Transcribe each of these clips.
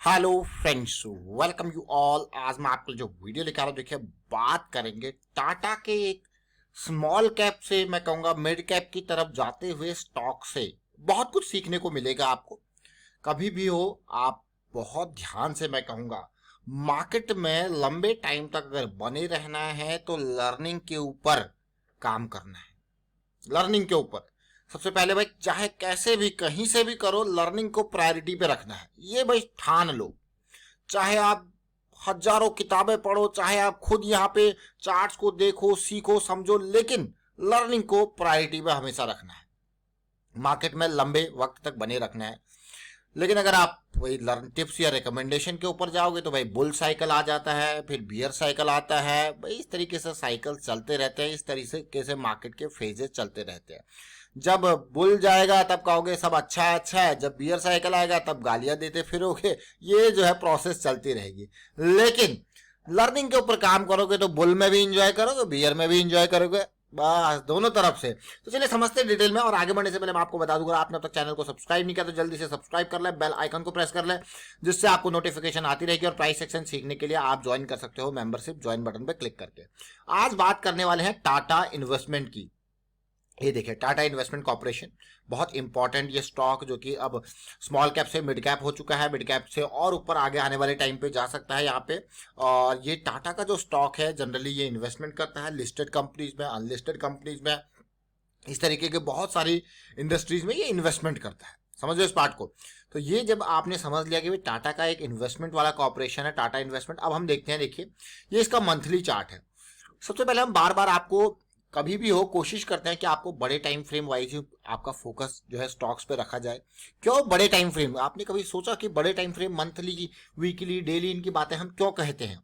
Hello friends, welcome you all. आज मैं आपके लिए जो वीडियो लेकर आ रहा हूँ, देखिए बात करेंगे टाटा के एक स्मॉल कैप से मैं कहूँगा मिड कैप की तरफ जाते हुए स्टॉक से। बहुत कुछ सीखने को मिलेगा आपको। कभी भी हो आप बहुत ध्यान से, मैं कहूँगा मार्केट में लंबे टाइम तक अगर बने रहना है तो लर्निंग के ऊपर काम करना है। लर्निंग के ऊपर सबसे पहले भाई, चाहे कैसे भी कहीं से भी करो, लर्निंग को प्रायोरिटी पे रखना है। ये भाई ठान लो। चाहे आप हजारों किताबें पढ़ो, चाहे आप खुद यहाँ पे चार्ट्स को देखो, सीखो, समझो, लेकिन लर्निंग को प्रायोरिटी पे हमेशा रखना है। मार्केट में लंबे वक्त तक बने रखना है। लेकिन अगर आप वही लर्न टिप्स या रिकमेंडेशन के ऊपर जाओगे तो भाई बुल साइकिल आ जाता है, फिर बियर साइकिल आता है। भाई इस तरीके से साइकिल चलते रहते हैं, इस तरीके से मार्केट के फेजेस चलते रहते हैं। जब बुल जाएगा तब कहोगे सब अच्छा है अच्छा है, जब बियर साइकिल आएगा तब गालियां देते फिरोगे। ये जो है प्रोसेस चलती रहेगी। लेकिन लर्निंग के ऊपर काम करोगे तो बुल में भी इंजॉय करोगे, बियर में भी इंजॉय करोगे, बस दोनों तरफ से। तो चलिए समझते हैं डिटेल में। और आगे बढ़ने से पहले मैं आपको बता दूंगा, आपने अब तक चैनल को सब्सक्राइब नहीं किया तो जल्दी से सब्सक्राइब कर ले, बेल आइकन को प्रेस कर ले, जिससे आपको नोटिफिकेशन आती रहेगी। और प्राइस सेक्शन सीखने के लिए आप ज्वाइन कर सकते हो मेंबरशिप ज्वाइन बटन पर क्लिक करके। आज बात करने वाले हैं टाटा इन्वेस्टमेंट की। ये देखिए टाटा इन्वेस्टमेंट कॉर्पोरेशन, बहुत इंपॉर्टेंट ये स्टॉक, जो कि अब स्मॉल कैप से मिड कैप हो चुका है, मिड कैप से और ऊपर आगे आने वाले टाइम पे जा सकता है यहाँ पे। और ये टाटा का जो स्टॉक है, जनरली ये इन्वेस्टमेंट करता है लिस्टेड कंपनीज में, अनलिस्टेड कंपनीज में, इस तरीके के बहुत सारी इंडस्ट्रीज में ये इन्वेस्टमेंट करता है। समझ लो इस पार्ट को। तो ये जब आपने समझ लिया कि टाटा का एक इन्वेस्टमेंट वाला कॉर्पोरेशन है, टाटा इन्वेस्टमेंट, अब हम देखते हैं। देखिए ये इसका मंथली चार्ट है। सबसे पहले हम बार बार आपको कभी भी हो कोशिश करते हैं कि आपको बड़े टाइम फ्रेम वाइज आपका फोकस जो है स्टॉक्स पे रखा जाए। क्यों बड़े टाइम फ्रेम? आपने कभी सोचा कि बड़े time frame monthly, weekly, daily, इनकी बातें हम क्यों कहते हैं?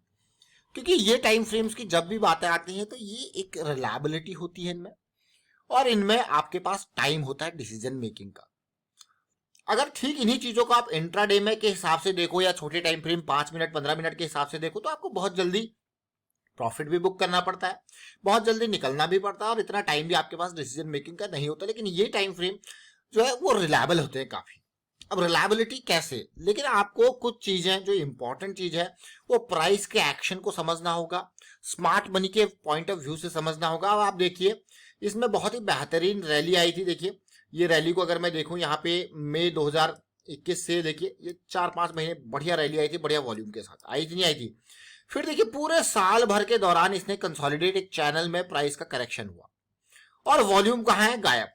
क्योंकि ये टाइम फ्रेम्स की जब भी बातें आती हैं तो ये एक रिलायबिलिटी होती है इनमें, और इनमें आपके पास टाइम होता है डिसीजन मेकिंग का। अगर ठीक इन्हीं चीजों को आप इंट्राडे में के हिसाब से देखो या छोटे टाइम फ्रेम 5 मिनट 15 मिनट के हिसाब से देखो, तो आपको बहुत जल्दी प्रॉफिट भी बुक करना पड़ता है, बहुत जल्दी निकलना भी पड़ता है, और इतना टाइम भी आपके पास डिसीजन मेकिंग का नहीं होता। लेकिन ये टाइम फ्रेम जो है वो रिलायबल होते हैं काफी। अब रिलायबिलिटी कैसे? लेकिन आपको कुछ चीजें जो इंपॉर्टेंट चीज है वो प्राइस के एक्शन को समझना होगा, स्मार्ट मनी के पॉइंट ऑफ व्यू से समझना होगा। अब आप देखिए इसमें बहुत ही बेहतरीन रैली आई थी। देखिए ये रैली को अगर मैं देखूं यहाँ पे मई 2021 से, देखिए ये 4-5 महीने बढ़िया रैली आई थी, बढ़िया वॉल्यूम के साथ आई थी, नहीं आई थी? फिर देखिए पूरे साल भर के दौरान इसने कंसोलिडेट एक चैनल में प्राइस का करेक्शन हुआ, और वॉल्यूम कहां है? गायब।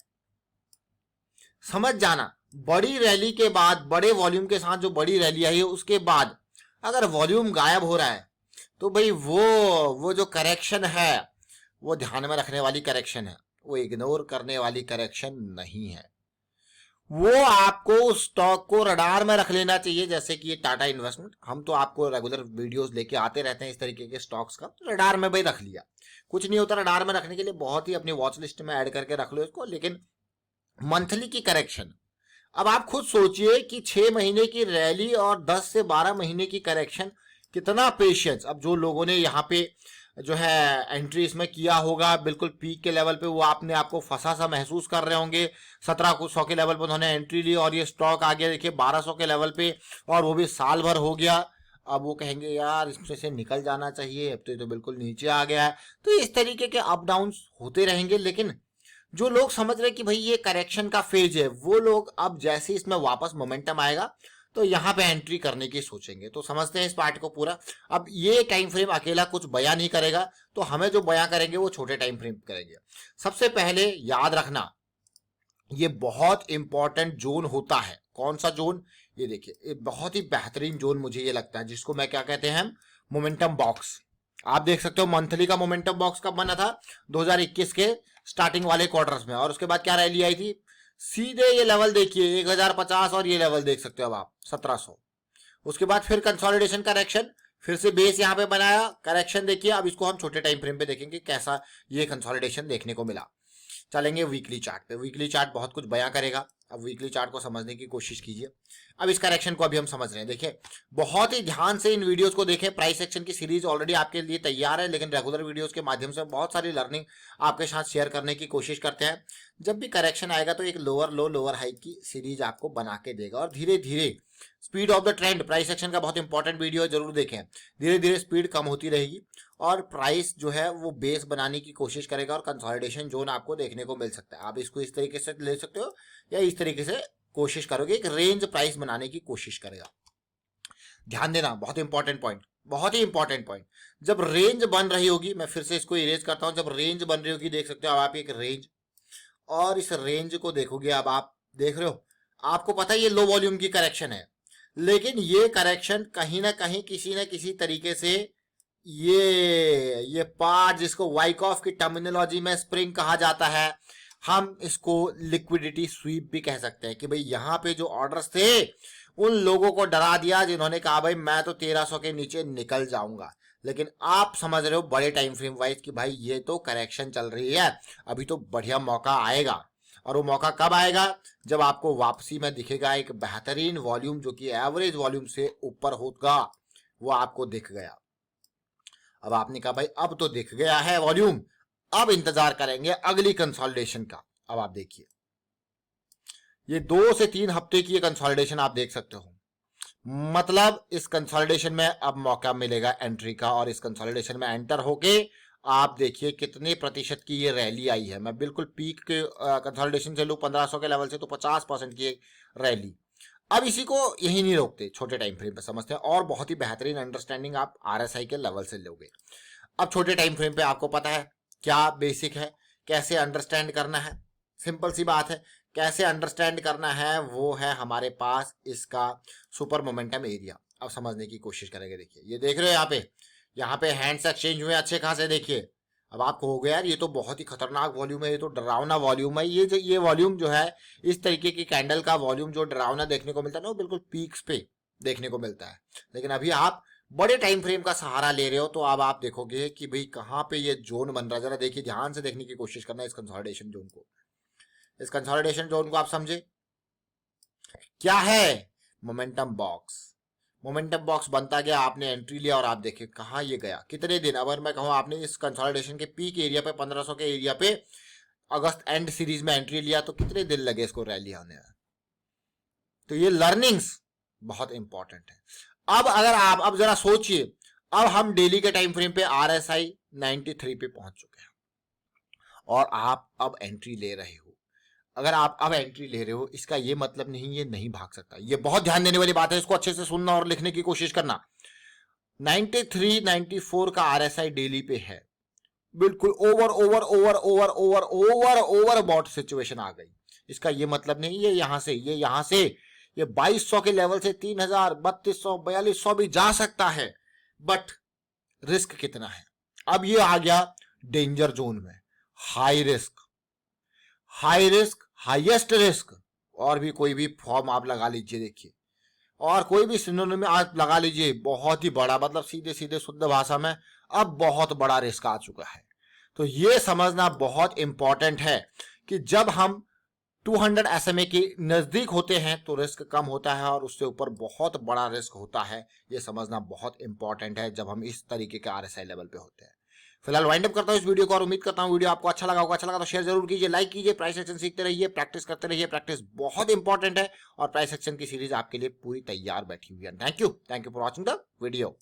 समझ जाना, बड़ी रैली के बाद, बड़े वॉल्यूम के साथ जो बड़ी रैली आई है उसके बाद अगर वॉल्यूम गायब हो रहा है तो भाई वो जो करेक्शन है वो ध्यान में रखने वाली करेक्शन है, वो इग्नोर करने वाली करेक्शन नहीं है। वो आपको उस स्टॉक को रडार में रख लेना चाहिए। जैसे कि ये टाटा इन्वेस्टमेंट, हम तो आपको रेगुलर वीडियोस लेके आते रहते हैं इस तरीके के स्टॉक्स का, रडार में भाई रख लिया, कुछ नहीं होता। रडार में रखने के लिए बहुत ही अपनी वॉच लिस्ट में ऐड करके रख लो इसको। लेकिन मंथली की करेक्शन, अब आप खुद सोचिए कि 6 महीने की रैली और 10 से 12 महीने की करेक्शन, कितना पेशेंस। अब जो लोगों ने यहाँ पे जो है एंट्री इसमें किया होगा बिल्कुल पीक के लेवल पे, वो आपने आपको फंसा सा महसूस कर रहे होंगे। 1700 के लेवल पे उन्होंने एंट्री ली और ये स्टॉक आ गया देखिए 1200 के लेवल पे, और वो भी साल भर हो गया। अब वो कहेंगे यार इसमें से निकल जाना चाहिए, अब तो ये तो बिल्कुल नीचे आ गया है। तो इस तरीके के अप डाउन होते रहेंगे। लेकिन जो लोग समझ रहे कि भाई ये करेक्शन का फेज है, वो लोग अब जैसे इसमें वापस मोमेंटम आएगा तो यहां पे एंट्री करने की सोचेंगे। तो समझते हैं इस पार्ट को पूरा। अब ये टाइम फ्रेम अकेला कुछ बयां नहीं करेगा, तो हमें जो बयां करेंगे वो छोटे टाइम फ्रेम करेंगे। सबसे पहले याद रखना, ये बहुत इंपॉर्टेंट जोन होता है। कौन सा जोन? ये देखिए, ये बहुत ही बेहतरीन जोन मुझे ये लगता है, जिसको मैं क्या कहते हैं, मोमेंटम बॉक्स। आप देख सकते हो मंथली का मोमेंटम बॉक्स कब बना था? 2021 के स्टार्टिंग वाले क्वार्टर्स में। और उसके बाद क्या रैली आई थी? सीधे ये लेवल देखिए 1050, और ये लेवल देख सकते हो अब आप 1700। उसके बाद फिर कंसोलिडेशन करेक्शन, फिर से बेस यहां पे बनाया, करेक्शन देखिए। अब इसको हम छोटे टाइम फ्रेम पे देखेंगे कैसा ये कंसोलिडेशन देखने को मिला। चलेंगे वीकली चार्ट पे। वीकली चार्ट बहुत कुछ बयां करेगा। अब वीकली चार्ट को समझने की कोशिश कीजिए। अब इस करेक्शन को अभी हम समझ रहे हैं। देखिए बहुत ही ध्यान से इन वीडियोस को देखें। प्राइस एक्शन की सीरीज ऑलरेडी आपके लिए तैयार है, लेकिन रेगुलर वीडियोस के माध्यम से बहुत सारी लर्निंग आपके साथ शेयर करने की कोशिश करते हैं। जब भी करेक्शन आएगा तो एक लोअर लो लोअर हाई की सीरीज आपको बना के देगा, और धीरे धीरे speed of the trend price action का बहुत इंपॉर्टेंट वीडियो है, जरूर देखें। धीरे धीरे स्पीड कम होती रहेगी और प्राइस जो है वो बेस बनाने की कोशिश करेगा और कंसोलिडेशन जोन आपको देखने को मिल सकता है। आप इसको इस तरीके से ले सकते हो या इस तरीके से कोशिश करोगे, एक रेंज प्राइस बनाने की कोशिश करेगा। ध्यान देना, बहुत इंपॉर्टेंट पॉइंट, बहुत ही इंपॉर्टेंट पॉइंट। जब रेंज बन रही होगी, मैं फिर से इसको इरेज करता हूं, जब रेंज बन रही होगी देख सकते हो अब आप एक रेंज, और इस रेंज को देखोगे, अब आप देख रहे हो, आपको पता है ये लो वॉल्यूम की करेक्शन है, लेकिन ये करेक्शन कहीं ना कहीं किसी न किसी तरीके से ये पार्ट जिसको वाइकॉफ की टर्मिनोलॉजी में स्प्रिंग कहा जाता है, हम इसको लिक्विडिटी स्वीप भी कह सकते हैं कि भाई यहाँ पे जो ऑर्डर्स थे उन लोगों को डरा दिया जिन्होंने कहा भाई मैं तो 1300 के नीचे निकल जाऊंगा। लेकिन आप समझ रहे हो बड़े टाइम फ्रेम वाइज कि भाई ये तो करेक्शन चल रही है, अभी तो बढ़िया मौका आएगा। और वो मौका कब आएगा? जब आपको वापसी में दिखेगा एक बेहतरीन वॉल्यूम जो कि एवरेज वॉल्यूम से ऊपर होगा, वो आपको दिख गया। अब आपने कहा भाई अब तो दिख गया है वॉल्यूम, अब इंतजार करेंगे अगली कंसोलिडेशन का। अब आप देखिए ये 2 से 3 हफ्ते की ये कंसोलिडेशन आप देख सकते हो, मतलब इस कंसोलिडेशन में अब मौका मिलेगा एंट्री का, और इस कंसोलिडेशन में एंटर होके आप देखिए कितने प्रतिशत की ये रैली आई है। मैं बिल्कुल पीक के कंसोलिडेशन से लूं 1500 के लेवल से, तो 50% की रैली। अब इसी को यही नहीं रोकते, छोटे टाइम फ्रेम पे समझते हैं और बहुत ही बेहतरीन अंडरस्टैंडिंग आप RSI के लेवल से लोगे। अब छोटे टाइम फ्रेम पे आपको पता है क्या बेसिक है, कैसे अंडरस्टैंड करना है, सिंपल सी बात है, कैसे अंडरस्टैंड करना है वो है हमारे पास इसका सुपर मोमेंटम एरिया। अब समझने की कोशिश करेंगे। देखिए ये देख रहे हो यहाँ पे हैंड्स एक्सचेंज हुए अच्छे खासे, देखिए अब आपको हो गया यार ये तो बहुत ही खतरनाक वॉल्यूम है, ये तो डरावना वॉल्यूम है। ये वॉल्यूम जो है, इस तरीके की कैंडल का वॉल्यूम जो डरावना देखने को मिलता है ना, वो बिल्कुल पीक्स पे देखने को मिलता है। लेकिन अभी आप बड़े टाइम फ्रेम का सहारा ले रहे हो, तो अब आप देखोगे कि भाई कहाँ पे ये जोन बन रहा है। जरा देखिए, ध्यान से देखने की कोशिश करना इस कंसोलिडेशन जोन को। इस कंसोलिडेशन जोन को आप समझे क्या है? Momentum box. मोमेंटम बॉक्स बनता गया, आपने एंट्री लिया और आप देखिए कहाँ ये गया, कितने दिन। अगर मैं कहूँ आपने इस कंसोलिडेशन के पीक एरिया पे 1500 के एरिया पे अगस्त एंड सीरीज में एंट्री लिया, तो कितने दिन लगे इसको रैली आने में। तो ये लर्निंग्स बहुत इंपॉर्टेंट है। अब अगर आप अब जरा सोचिए, अब हम डेली के टाइम फ्रेम पे RSI 93 पे पहुंच चुके हैं और आप अब एंट्री ले रहे हो। अगर आप अब एंट्री ले रहे हो, इसका ये मतलब नहीं ये नहीं भाग सकता। ये बहुत ध्यान देने वाली बात है, इसको अच्छे से सुनना और लिखने की कोशिश करना। 93 94 का RSI डेली पे है, बिल्कुल ओवर बॉट सिचुएशन आ गई। इसका ये मतलब नहीं ये यहां से ये 2200 के लेवल से 3000 3200 4200 भी जा सकता है, बट रिस्क कितना है। अब ये आ गया डेंजर जोन में, हाई रिस्क हाईएस्ट रिस्क। और भी कोई भी फॉर्म आप लगा लीजिए, देखिए, और कोई भी सिनोनिम आप लगा लीजिए, बहुत ही बड़ा, मतलब सीधे सीधे शुद्ध भाषा में अब बहुत बड़ा रिस्क आ चुका है। तो ये समझना बहुत इंपॉर्टेंट है कि जब हम 200 SMA के नजदीक होते हैं तो रिस्क कम होता है, और उससे ऊपर बहुत बड़ा रिस्क होता है। ये समझना बहुत इंपॉर्टेंट है जब हम इस तरीके के RSI लेवल पे होते हैं। फिलहाल वाइंड अप करता हूं इस वीडियो को और उम्मीद करता हूं वीडियो आपको अच्छा लगा होगा। अच्छा लगा तो शेयर जरूर कीजिए, लाइक कीजिए, प्राइस एक्शन सीखते रहिए, प्रैक्टिस करते रहिए। प्रैक्टिस बहुत इंपॉर्टेंट है और प्राइस एक्शन की सीरीज आपके लिए पूरी तैयार बैठी हुई है। Thank you for watching the video.